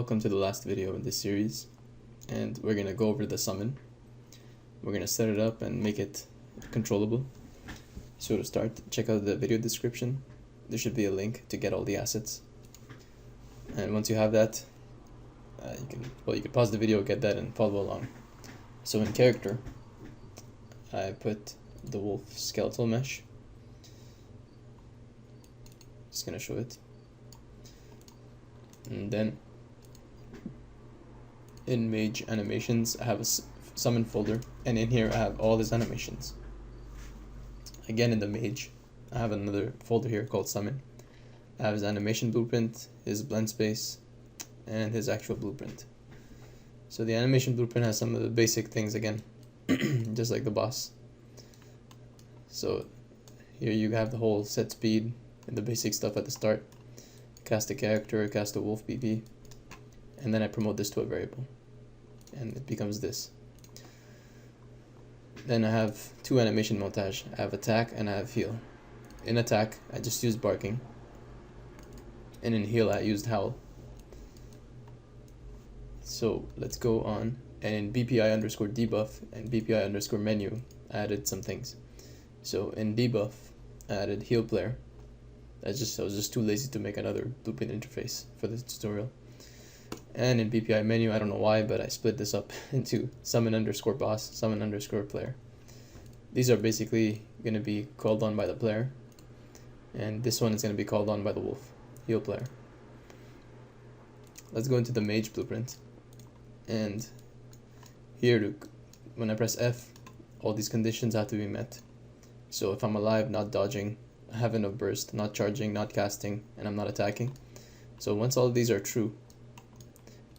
Welcome to the last video in this series, and we're going to go over the summon. We're going to set it up and make it controllable. So to start, check out the video description. There should be a link to get all the assets. And once you have that, you can pause the video, get that, and follow along. So in character, I put the wolf skeletal mesh. Just going to show it. And then in Mage animations, I have a summon folder, and in here I have all his animations. Again, in the Mage, I have another folder here called summon. I have his animation blueprint, his blend space, and his actual blueprint. So the animation blueprint has some of the basic things again, just like the boss. So here you have the whole set speed and the basic stuff at the start. Cast a character, cast a wolf BP, and then I promote this to a variable, and it becomes this. Then I have two animation montage. I have attack and I have heal. In attack, I just used barking, and in heal, I used howl. So let's go on, and in BPI underscore debuff and BPI underscore menu, I added some things. So in debuff, I added heal player. I was just too lazy to make another blueprint interface for this tutorial. And in BPI menu, I don't know why, but I split this up into summon underscore boss, summon underscore player. These are basically going to be called on by the player, and this one is going to be called on by the wolf, heal player. Let's go into the Mage blueprint, and here when I press F, all these conditions have to be met. So if I'm alive, not dodging, I have enough burst, not charging, not casting, and I'm not attacking. So once all of these are true,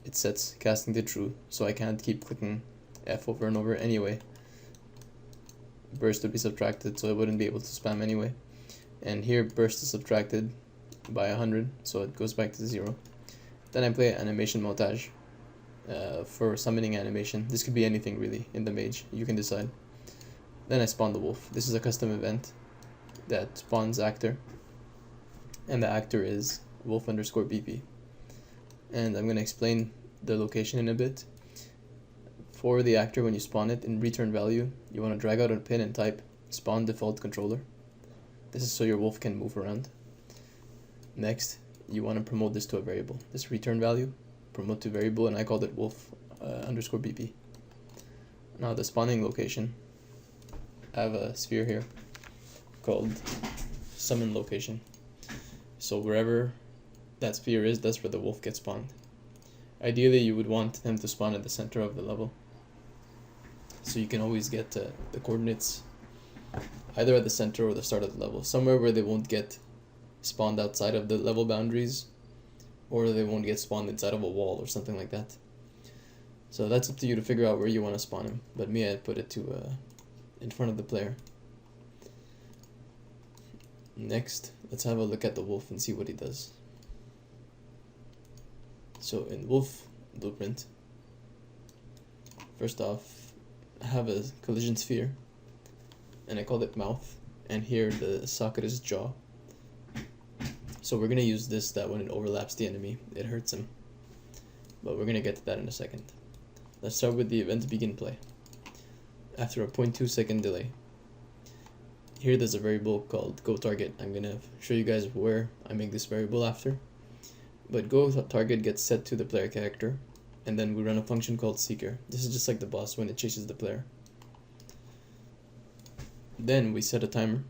it sets casting to true, so I can't keep clicking F over and over anyway. Burst would be subtracted, so I wouldn't be able to spam anyway. And here burst is subtracted by 100, so it goes back to 0. Then I play animation montage for summoning animation. This could be anything really in the Mage, you can decide. Then I spawn the wolf. This is a custom event that spawns actor, and the actor is wolf underscore BP. And I'm going to explain the location in a bit. For the actor, when you spawn it, in return value, you want to drag out a pin and type spawn default controller. This is so your wolf can move around. Next, you want to promote this to a variable. This return value, promote to variable, and I called it wolf underscore BP. Now the spawning location, I have a sphere here called summon location. So wherever that sphere is, that's where the wolf gets spawned. Ideally, you would want them to spawn at the center of the level, so you can always get the coordinates either at the center or the start of the level, somewhere where they won't get spawned outside of the level boundaries, or they won't get spawned inside of a wall or something like that. So that's up to you to figure out where you want to spawn him, but me, I put it to in front of the player. Next, let's have a look at the wolf and see what he does. So in wolf blueprint, first off, I have a collision sphere, and I called it mouth, and here the socket is jaw. So we're going to use this, that when it overlaps the enemy, it hurts him. But we're going to get to that in a second. Let's start with the event begin play. After a 0.2 second delay, here there's a variable called goTarget. I'm going to show you guys where I make this variable after. But goTarget gets set to the player character, and then we run a function called seeker. This is just like the boss when it chases the player. Then we set a timer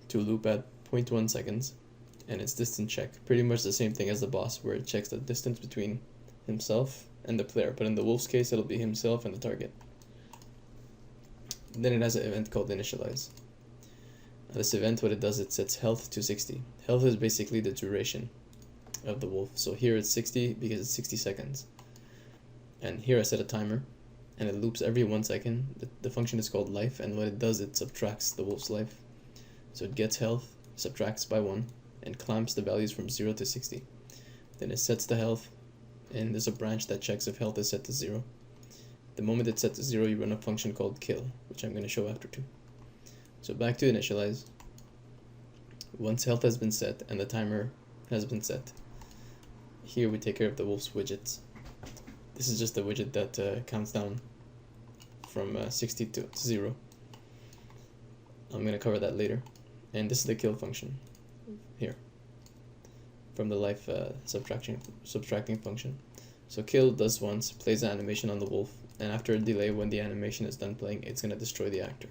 to loop at 0.1 seconds, and it's distance check. Pretty much the same thing as the boss, where it checks the distance between himself and the player, but in the wolf's case it'll be himself and the target. Then it has an event called initialize. This event, what it does, it sets health to 60. Health is basically the duration of the wolf. So here it's 60 because it's 60 seconds. And here I set a timer, and it loops every 1 second. The function is called life, and what it does, it subtracts the wolf's life. So it gets health, subtracts by 1, and clamps the values from 0 to 60. Then it sets the health, and there's a branch that checks if health is set to 0. The moment it's set to 0, you run a function called kill, which I'm going to show after too. So back to initialize. Once health has been set and the timer has been set, here we take care of the wolf's widgets. This is just a widget that counts down from 60 to 0. I'm gonna cover that later. And this is the kill function here from the life subtracting function. So kill does once, plays an animation on the wolf, and after a delay, when the animation is done playing, it's gonna destroy the actor.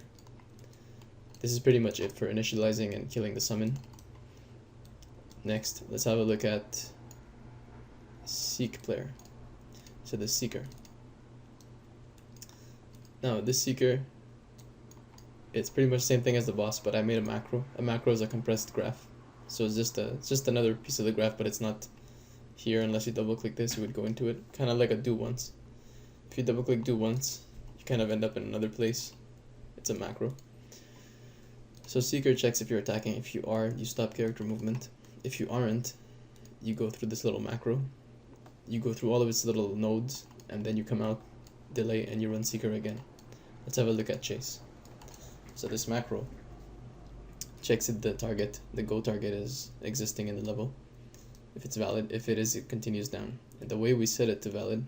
This is pretty much it for initializing and killing the summon. Next, let's have a look at seek player. So the seeker. Now this seeker, it's pretty much the same thing as the boss, but I made a macro. A macro is a compressed graph. So it's just another piece of the graph, but it's not here unless you double click this, you would go into it. Kind of like a do once. If you double click do once, you kind of end up in another place. It's a macro. So seeker checks if you're attacking. If you are, you stop character movement. If you aren't, you go through this little macro. You go through all of its little nodes, and then you come out, delay, and you run seeker again. Let's have a look at chase. So this macro checks if the target, the go target, is existing in the level. If it's valid, if it is, it continues down. And the way we set it to valid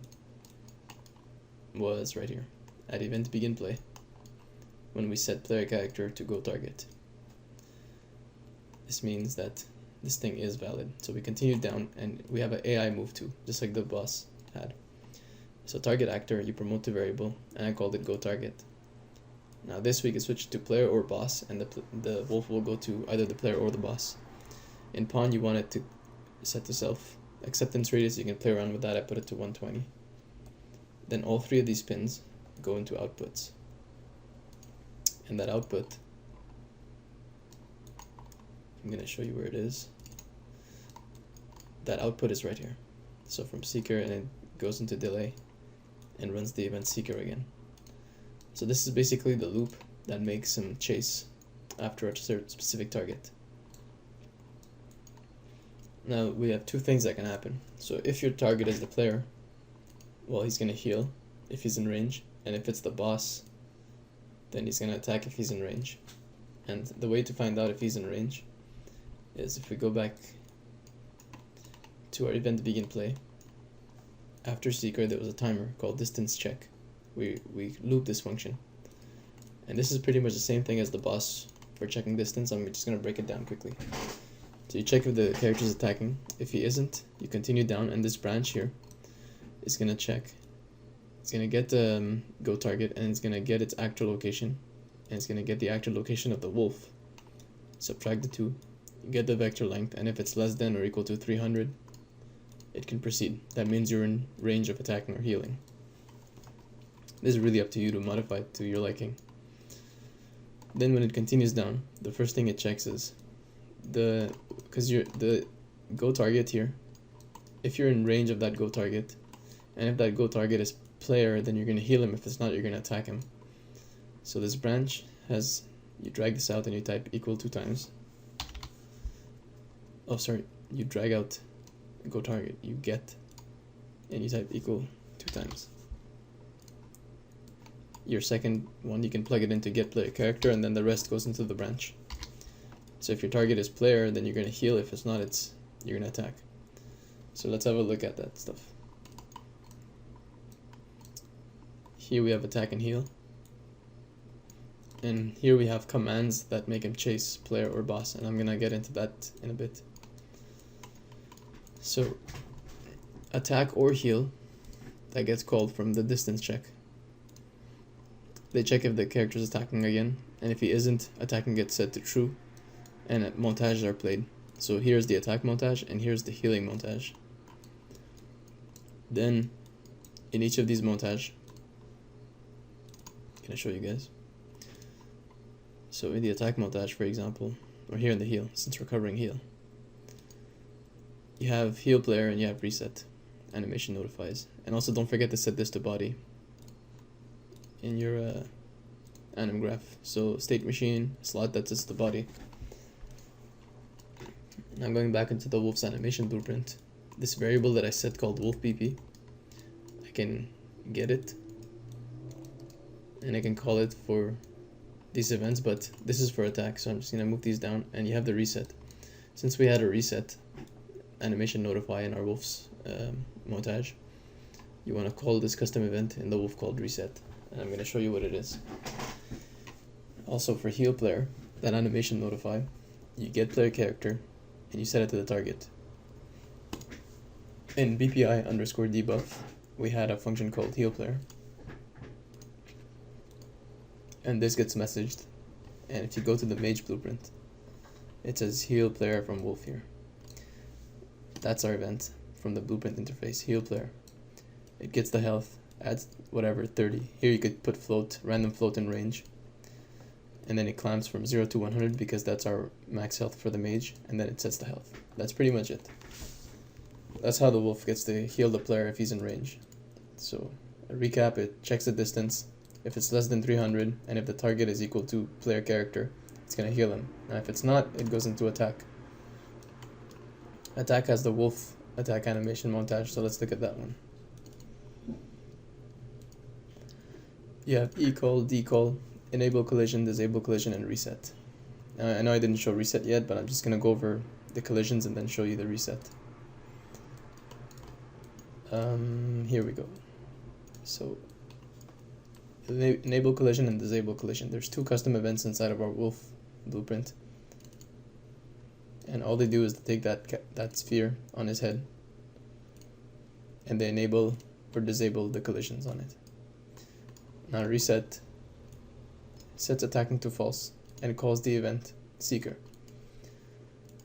was right here at event begin play, when we set player character to go target. This means that this thing is valid. So we continue down, and we have an AI move too, just like the boss had. So target actor, you promote to variable, and I called it go target. Now this we can switch to player or boss, and the wolf will go to either the player or the boss. In pawn, you want it to set to self. Acceptance radius, you can play around with that. I put it to 120. Then all three of these pins go into outputs. And that output, I'm going to show you where it is. That output is right here. So from seeker, and it goes into delay and runs the event seeker again. So this is basically the loop that makes him chase after a certain specific target. Now we have two things that can happen. So if your target is the player, well, he's going to heal if he's in range, and if it's the boss, then he's going to attack if he's in range. And the way to find out if he's in range is if we go back to our event begin play. After seeker, there was a timer called distance check. We loop this function, and this is pretty much the same thing as the boss for checking distance. I'm just going to break it down quickly. So you check if the character is attacking. If he isn't, you continue down, and this branch here is going to check. It's going to get the go target, and it's going to get its actual location, and it's going to get the actual location of the wolf. Subtract the two, get the vector length, and if it's less than or equal to 300, it can proceed. That means you're in range of attacking or healing. This is really up to you to modify it to your liking. Then when it continues down, the first thing it checks is the go target here. If you're in range of that go target, and if that go target is player, then you're going to heal him. If it's not, you're going to attack him. So this branch has, you drag this out and you type equal 2 times. Oh, sorry, you drag out go target, you get, and you type equal 2 times. Your second one, you can plug it into get player character, and then the rest goes into the branch. So if your target is player, then you're going to heal. If it's not, you're going to attack. So let's have a look at that stuff. Here we have attack and heal. And here we have commands that make him chase player or boss, and I'm going to get into that in a bit. So attack or heal, that gets called from the distance check. They check if the character is attacking again, and if he isn't, attacking gets set to true, and montages are played. So here's the attack montage, and here's the healing montage. Then, in each of these montage, can I show you guys? So in the attack montage, for example, or here in the heal, since we're covering heal, you have heal player and you have reset, animation notifies, and also don't forget to set this to body in your anim graph. So state machine slot, that's just the body. Now going back into the wolf's animation blueprint, this variable that I set called wolf pp, I can get it and I can call it for these events, but this is for attack, so I'm just gonna move these down, and you have the reset. Since we had a reset animation notify in our wolf's montage, you want to call this custom event in the wolf called reset, and I'm going to show you what it is. Also for heal player, that animation notify, you get player character and you set it to the target. In BPI underscore debuff, we had a function called heal player, and this gets messaged, and if you go to the Mage blueprint, it says heal player from wolf here. That's our event from the blueprint interface, heal player. It gets the health, adds whatever, 30. Here you could put float, random float in range, and then it clamps from 0 to 100 because that's our max health for the mage, and then it sets the health. That's pretty much it. That's how the wolf gets to heal the player if he's in range. So, a recap, it checks the distance. If it's less than 300, and if the target is equal to player character, it's going to heal him. Now if it's not, it goes into attack. Attack has the wolf attack animation montage, so let's look at that one. You have eCall, decall, enable collision, disable collision, and reset. I know I didn't show reset yet, but I'm just going to go over the collisions and then show you the reset. Here we go. So, enable collision and disable collision. There's two custom events inside of our wolf blueprint, and all they do is they take that sphere on his head and they enable or disable the collisions on it. Now reset sets attacking to false and calls the event seeker.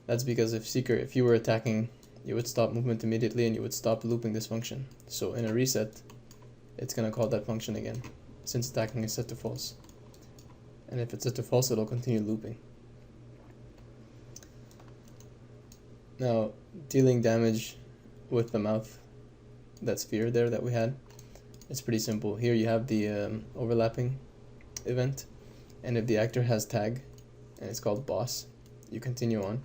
That's because if you were attacking, you would stop movement immediately and you would stop looping this function. So in a reset, it's going to call that function again, since attacking is set to false. And if it's set to false, it'll continue looping. Now, dealing damage with the mouth, that sphere there that we had, it's pretty simple. Here you have the overlapping event, and if the actor has tag, and it's called boss, you continue on.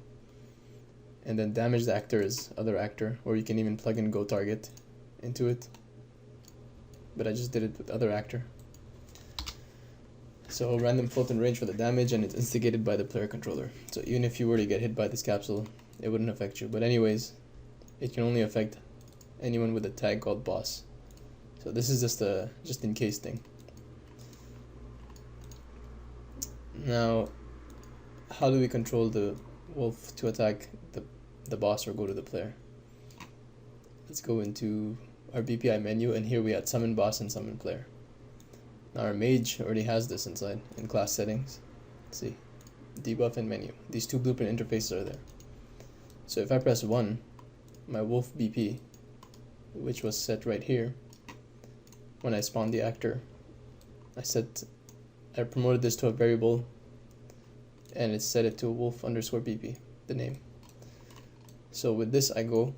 And then damaged actor is other actor, or you can even plug in go target into it. But I just did it with other actor. So random float in range for the damage, and it's instigated by the player controller. So even if you were to get hit by this capsule, it wouldn't affect you. But anyways, it can only affect anyone with a tag called boss. So this is just a just in case thing. Now, how do we control the wolf to attack the boss or go to the player? Let's go into our BPI menu, and here we had summon boss and summon player. Now our mage already has this inside in class settings. Let's see, debuff and menu. These two blueprint interfaces are there. So if I press 1, my wolf BP, which was set right here, when I spawned the actor, I promoted this to a variable, and it set it to wolf underscore BP, the name. So with this, I go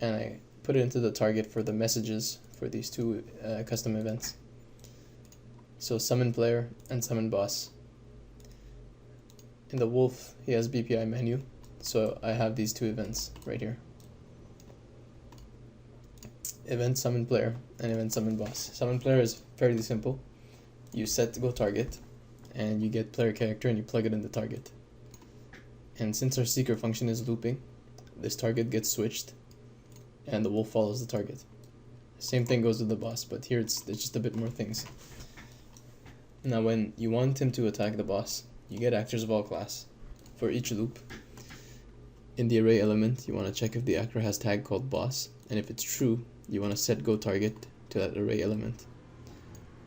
and I put it into the target for the messages for these two custom events. So summon player and summon boss. In the wolf, he has BPI menu, so I have these two events right here. Event summon player and event summon boss. Summon player is fairly simple. You set to go target, and you get player character and you plug it in the target. And since our seeker function is looping, this target gets switched and the wolf follows the target. Same thing goes with the boss, but here there's just a bit more things. Now when you want him to attack the boss, you get actors of all class. For each loop, in the array element, you want to check if the actor has tag called boss, and if it's true, you want to set go target to that array element.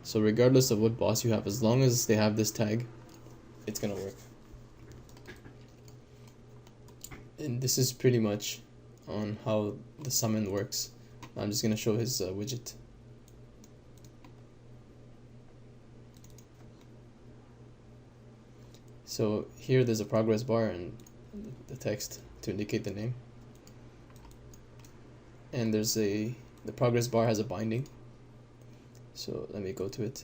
So regardless of what boss you have, as long as they have this tag, it's gonna work. And this is pretty much on how the summon works. I'm just gonna show his widget. So here there's a progress bar and the text to indicate the name. And there's the progress bar has a binding. So let me go to it.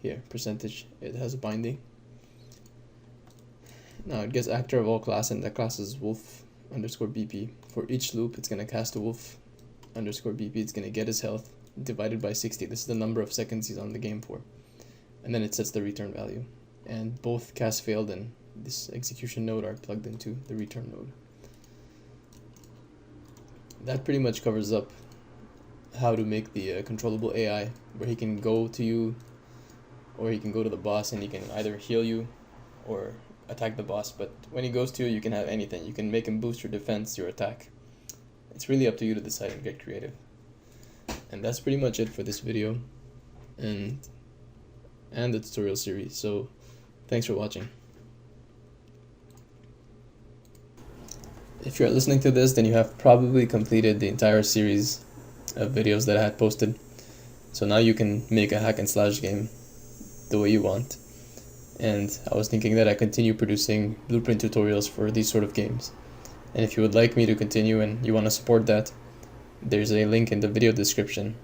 Here, percentage, it has a binding. Now it gets actor of all class, and that class is wolf underscore BP. For each loop, it's gonna cast a wolf underscore BP. It's gonna get his health divided by 60. This is the number of seconds he's on the game for. And then it sets the return value. And both cast failed and this execution node are plugged into the return node. That pretty much covers up how to make the controllable AI, where he can go to you, or he can go to the boss and he can either heal you or attack the boss. But when he goes to you, you can have anything. You can make him boost your defense, your attack. It's really up to you to decide and get creative. And that's pretty much it for this video and the tutorial series. So thanks for watching. If you're listening to this, then you have probably completed the entire series of videos that I had posted. So now you can make a hack and slash game the way you want. And I was thinking that I continue producing blueprint tutorials for these sort of games. And if you would like me to continue and you want to support that, there's a link in the video description.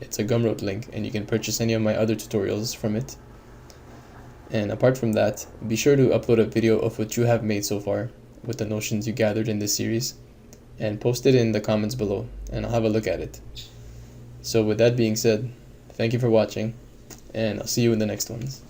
It's a Gumroad link, and you can purchase any of my other tutorials from it. And apart from that, be sure to upload a video of what you have made so far with the notions you gathered in this series, and post it in the comments below, and I'll have a look at it. So with that being said, thank you for watching, and I'll see you in the next ones.